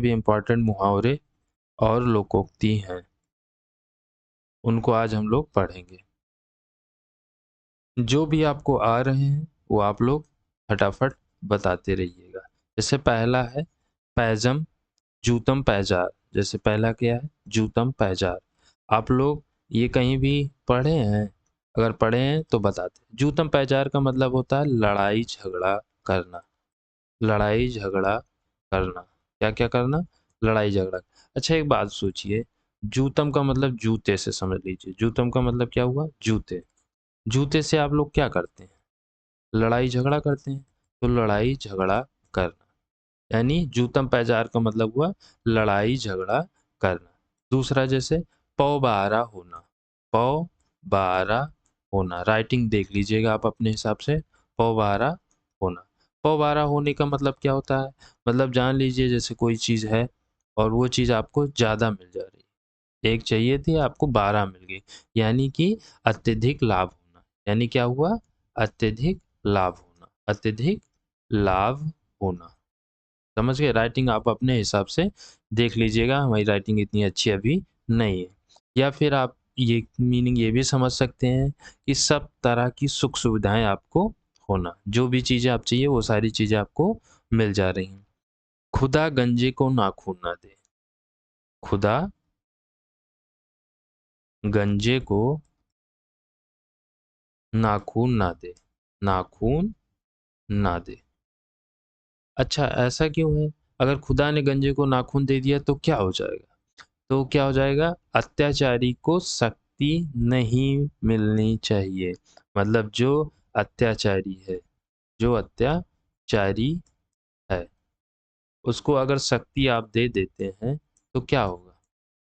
भी इम्पोर्टेंट मुहावरे और लोकोक्ति हैं, उनको आज हम लोग पढ़ेंगे। जो भी आपको आ रहे हैं वो आप लोग फटाफट बताते रहिएगा। जैसे पहला है पैजम जूतम पैजार। जैसे पहला क्या है जूतम पैजार। आप लोग ये कहीं भी पढ़े हैं? अगर पढ़े हैं तो बताते। जूतम पैजार का मतलब होता है लड़ाई झगड़ा करना। लड़ाई झगड़ा करना, क्या क्या करना? लड़ाई झगड़ा। अच्छा एक बात सोचिए, जूतम का मतलब जूते से समझ लीजिए। जूतम का मतलब क्या हुआ? जूते। जूते से आप लोग क्या करते हैं? लड़ाई झगड़ा करते हैं। तो लड़ाई झगड़ा करना, यानी जूतम पैजार का मतलब हुआ लड़ाई झगड़ा करना। दूसरा जैसे पौ बारा होना। पौ बारा होना, राइटिंग देख लीजिएगा आप अपने हिसाब से। पौ बारा होना। पौ बारा होने का मतलब क्या होता है? मतलब जान लीजिए जैसे कोई चीज़ है और वो चीज़ आपको ज़्यादा मिल जा रही है। एक चाहिए थी, आपको 12 मिल गई, यानी कि अत्यधिक लाभ होना। यानी क्या हुआ? अत्यधिक लाभ होना। अत्यधिक लाभ होना। समझ गए? राइटिंग आप अपने हिसाब से देख लीजिएगा, हमारी राइटिंग इतनी अच्छी अभी नहीं है। या फिर आप ये मीनिंग ये भी समझ सकते हैं कि सब तरह की सुख सुविधाएं आपको होना। जो भी चीज़ें आप चाहिए वो सारी चीज़ें आपको मिल जा रही हैं। खुदा गंजे को नाखून ना दे। खुदा गंजे को नाखून ना दे। नाखून ना दे। अच्छा ऐसा क्यों है? अगर खुदा ने गंजे को नाखून दे दिया तो क्या हो जाएगा? तो क्या हो जाएगा? अत्याचारी को शक्ति नहीं मिलनी चाहिए। मतलब जो अत्याचारी है, जो अत्याचारी है, उसको अगर शक्ति आप दे देते हैं तो क्या होगा?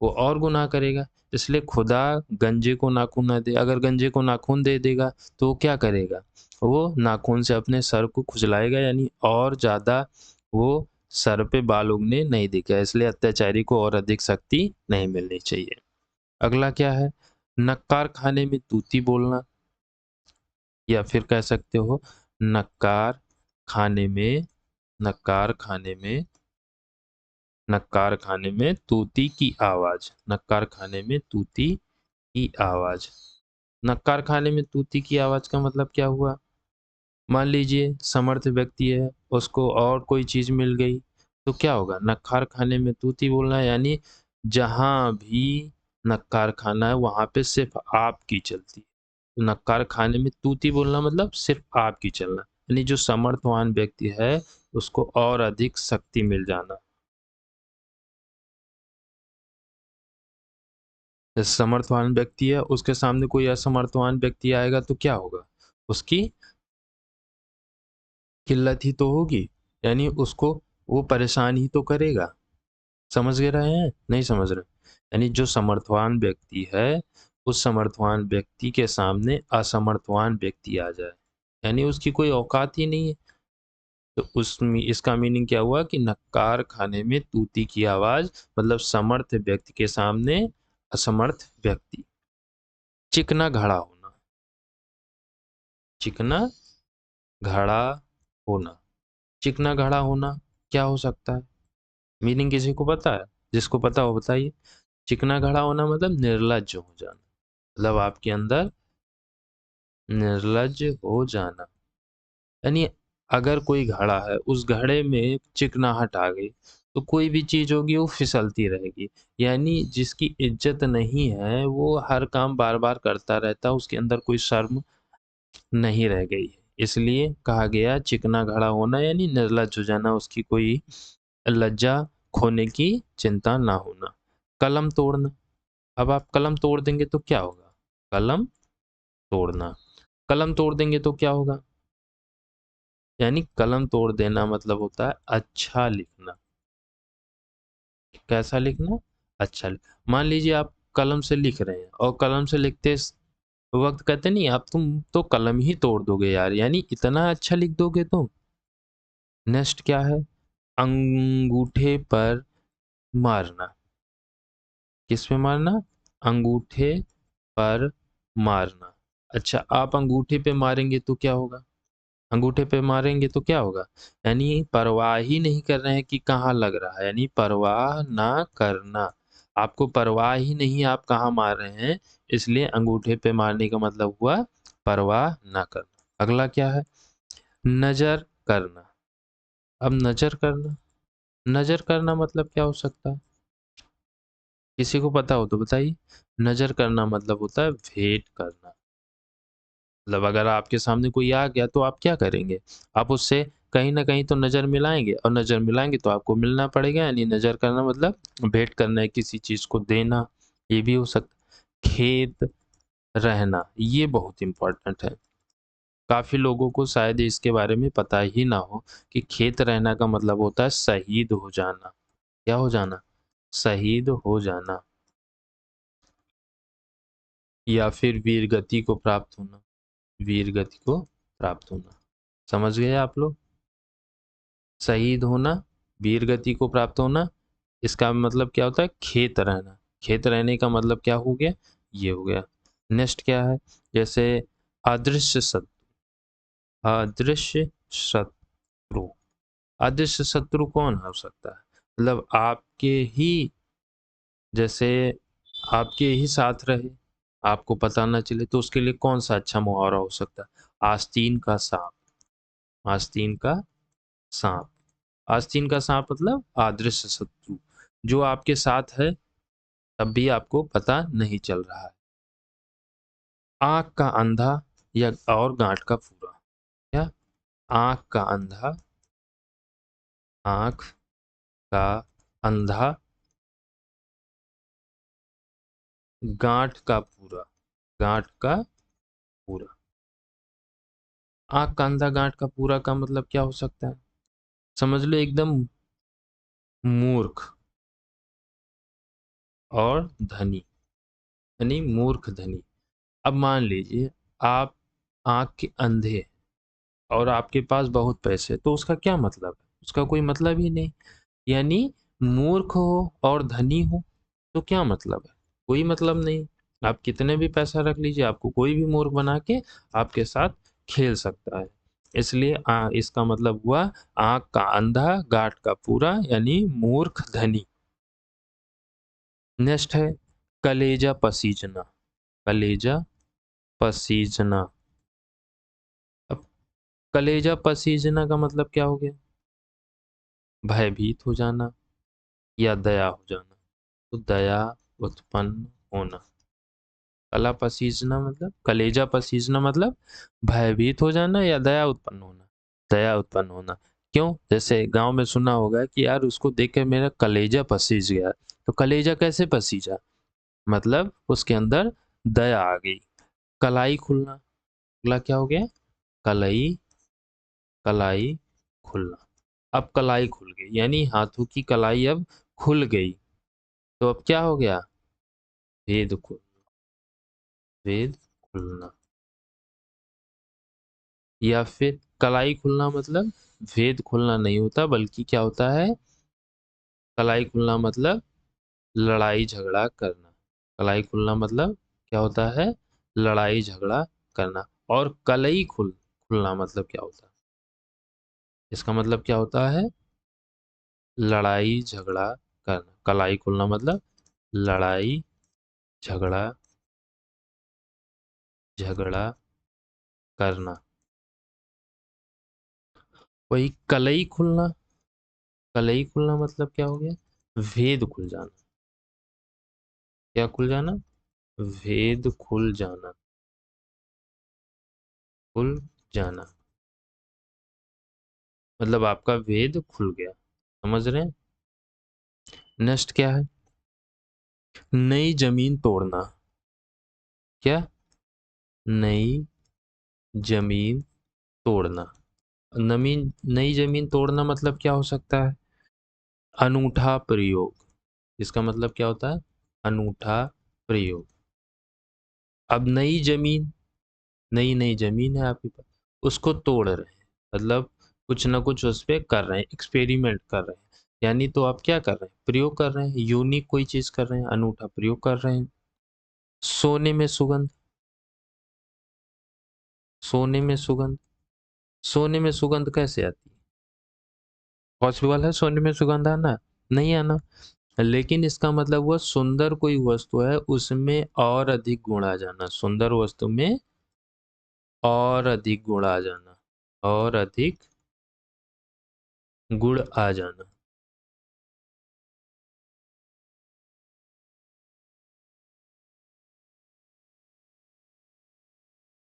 वो और गुनाह करेगा। इसलिए खुदा गंजे को नाखून ना दे। अगर गंजे को नाखून दे देगा तो वो क्या करेगा? वो नाखून से अपने सर को खुजलाएगा, यानी और ज़्यादा वो सर पे बाल उगने नहीं देगा। इसलिए अत्याचारी को और अधिक शक्ति नहीं मिलनी चाहिए। अगला क्या है? नक्कार खाने में तूती बोलना, या फिर कह सकते हो नक्कार खाने में, नक्कार खाने में, नक्कार खाने में तूती की आवाज। नक्कार खाने में तूती की आवाज। नक्कार खाने में तूती की आवाज का मतलब क्या हुआ? मान लीजिए समर्थ व्यक्ति है, उसको और कोई चीज मिल गई तो क्या होगा? नक्कार खाने में तूती बोलना, यानी जहां भी नक्कार खाना है वहां पे सिर्फ आपकी चलती है। तो नक्कार खाने में तूती बोलना मतलब सिर्फ आपकी चलना, यानी जो समर्थवान व्यक्ति है उसको और अधिक शक्ति मिल जाना। जैसे समर्थवान व्यक्ति है, उसके सामने कोई असमर्थवान व्यक्ति आएगा तो क्या होगा? उसकी किल्लत ही तो होगी, यानी उसको वो परेशान ही तो करेगा। समझ गए रहे हैं? नहीं समझ रहे? यानी जो समर्थवान व्यक्ति है, उस समर्थवान व्यक्ति के सामने असमर्थवान व्यक्ति आ जाए, यानी उसकी कोई औकात ही नहीं है। तो इसका मीनिंग क्या हुआ कि नक्कार खाने में तूती की आवाज, मतलब समर्थ व्यक्ति के सामने असमर्थ व्यक्ति। चिकना घड़ा होना। चिकना घड़ा होना। चिकना घड़ा होना क्या हो सकता है? मीनिंग किसी को पता है? जिसको पता हो बताइए। चिकना घड़ा होना मतलब निर्लज्ज हो जाना। मतलब आपके अंदर निर्लज्ज हो जाना, यानी अगर कोई घड़ा है, उस घड़े में चिकनाहट आ गई तो कोई भी चीज होगी वो फिसलती रहेगी। यानी जिसकी इज्जत नहीं है वो हर काम बार बार करता रहता, उसके अंदर कोई शर्म नहीं रह गई है। इसलिए कहा गया चिकना घड़ा होना, यानी निर्लज्ज हो जाना, उसकी कोई लज्जा खोने की चिंता ना होना। कलम तोड़ना। अब आप कलम तोड़ देंगे तो क्या होगा? कलम तोड़ना। कलम तोड़ देंगे तो क्या होगा? यानी कलम तोड़ देना मतलब होता है अच्छा लिखना। कैसा लिखना? अच्छा मान लीजिए आप कलम से लिख रहे हैं और कलम से लिखते वक्त कहते नहीं आप तुम तो कलम ही तोड़ दोगे यार, यानी इतना अच्छा लिख दोगे तुम। नेक्स्ट क्या है? अंगूठे पर मारना। किस पे मारना? अंगूठे पर मारना। अच्छा आप अंगूठे पे मारेंगे तो क्या होगा? अंगूठे पे मारेंगे तो क्या होगा, यानी परवाह ही नहीं कर रहे हैं कि कहाँ लग रहा है, यानी परवाह ना करना। आपको परवाह ही नहीं आप कहाँ मार रहे हैं, इसलिए अंगूठे पे मारने का मतलब हुआ परवाह ना करना। अगला क्या है, नजर करना। अब नजर करना, नजर करना मतलब क्या हो सकता है, किसी को पता हो तो बताइए। नजर करना मतलब होता है भेंट करना। मतलब अगर आपके सामने कोई आ गया तो आप क्या करेंगे, आप उससे कहीं ना कहीं तो नजर मिलाएंगे, और नजर मिलाएंगे तो आपको मिलना पड़ेगा, यानी नजर करना मतलब भेंट करना है, किसी चीज को देना, ये भी हो सकता। खेत रहना, ये बहुत इंपॉर्टेंट है। काफी लोगों को शायद इसके बारे में पता ही ना हो कि खेत रहना का मतलब होता है शहीद हो जाना। क्या हो जाना, शहीद हो जाना, या फिर वीर गति को प्राप्त होना, वीर गति को प्राप्त होना। समझ गए आप लोग, शहीद होना, वीर गति को प्राप्त होना, इसका मतलब क्या होता है, खेत रहना। खेत रहने का मतलब क्या हो गया, ये हो गया। नेक्स्ट क्या है, जैसे अदृश्य शत्रु, अदृश्य शत्रु, अदृश्य शत्रु कौन हो सकता है, मतलब आपके ही, जैसे आपके ही साथ रहे, आपको पता ना चले, तो उसके लिए कौन सा अच्छा मुहावरा हो सकता है, आस्तीन का सांप, आस्तीन का सांप। आस्तीन का सांप मतलब अदृश्य शत्रु, जो आपके साथ है तब भी आपको पता नहीं चल रहा है। आंख का अंधा या और गांठ का पूरा, क्या, आंख का अंधा, आंख का अंधा, गांठ का पूरा, गांठ का पूरा। आंख का अंधा गांठ का पूरा का मतलब क्या हो सकता है, समझ लो एकदम मूर्ख और धनी, यानी मूर्ख धनी। अब मान लीजिए आप आंख के अंधे हैं और आपके पास बहुत पैसे, तो उसका क्या मतलब है, उसका कोई मतलब ही नहीं। यानी मूर्ख हो और धनी हो तो क्या मतलब है, कोई मतलब नहीं। आप कितने भी पैसा रख लीजिए, आपको कोई भी मूर्ख बना के आपके साथ खेल सकता है। इसलिए इसका मतलब हुआ आंख का अंधा गांठ का पूरा, यानी मूर्ख धनी। नेक्स्ट है कलेजा पसीजना, कलेजा पसीजना। अब कलेजा पसीजना का मतलब क्या हो गया, भयभीत हो जाना या दया हो जाना, तो दया उत्पन्न होना। कला पसीजना मतलब, कलेजा पसीजना मतलब भयभीत हो जाना या दया उत्पन्न होना, दया उत्पन्न होना। क्यों, जैसे गांव में सुना होगा कि यार उसको देख कर मेरा कलेजा पसीज गया, तो कलेजा कैसे पसीजा, मतलब उसके अंदर दया आ गई। कलाई खुलना, अगला क्या हो गया, कलाई, कलाई खुलना। अब कलाई खुल गई, यानी हाथों की कलाई अब खुल गई, तो अब क्या हो गया, भेद खुल, भेद खुलना। या फिर कलाई खुलना मतलब भेद खुलना नहीं होता, बल्कि क्या होता है, कलाई खुलना मतलब लड़ाई झगड़ा करना। कलाई खुलना मतलब क्या होता है, लड़ाई झगड़ा करना। और कलई खुलना मतलब क्या होता है, इसका मतलब क्या होता है, लड़ाई झगड़ा करना। कलाई खुलना मतलब लड़ाई झगड़ा, झगड़ा करना। वही कलई खुलना, कलई खुलना मतलब क्या हो गया, भेद खुल जाना। क्या खुल जाना, भेद खुल जाना, खुल जाना, मतलब आपका भेद खुल गया। समझ रहे हैं। नेक्स्ट क्या है, नई जमीन तोड़ना। क्या, नई जमीन तोड़ना, नमीन, नई जमीन तोड़ना मतलब क्या हो सकता है, अनूठा प्रयोग। इसका मतलब क्या होता है, अनूठा प्रयोग। अब नई जमीन, नई नई जमीन है आपके पास, उसको तोड़ रहे हैं, मतलब कुछ ना कुछ उस पे कर रहे हैं, एक्सपेरिमेंट कर रहे हैं, यानी तो आप क्या कर रहे हैं, प्रयोग कर रहे हैं, यूनिक कोई चीज कर रहे हैं, अनूठा प्रयोग कर रहे हैं। सोने में सुगंध, सोने में सुगंध, सोने में सुगंध कैसे आती है? पॉसिबल है सोने में सुगंध आना? नहीं आना। लेकिन इसका मतलब हुआ सुंदर कोई वस्तु है उसमें और अधिक गुण आ जाना, सुंदर वस्तु में और अधिक गुण आ जाना, और अधिक गुण आ जाना।